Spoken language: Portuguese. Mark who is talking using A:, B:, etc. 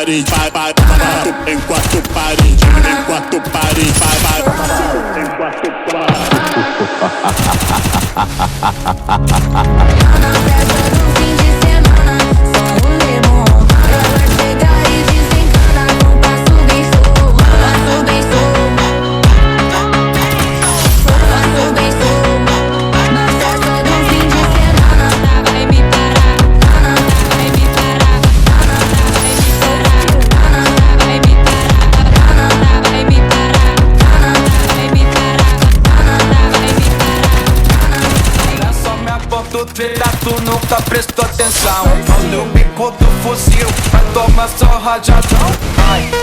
A: parede, vai, vai, em quarto parede, em quarto parede, vai, vai, em quarto parede. Na festa do fim de semana, só um limão. Ela chega e desencana com passo bem solto, passo bem solto, passo bem solto. Na festa do fim de semana, vai me parar, vai me parar, vai me parar, vai me parar, vai me parar, vai me parar, vai me parar.
B: Olha só minha cotovela, tu nunca prestou atenção. Olha o bico do fuzil, vai tomar só rajadão. Vai.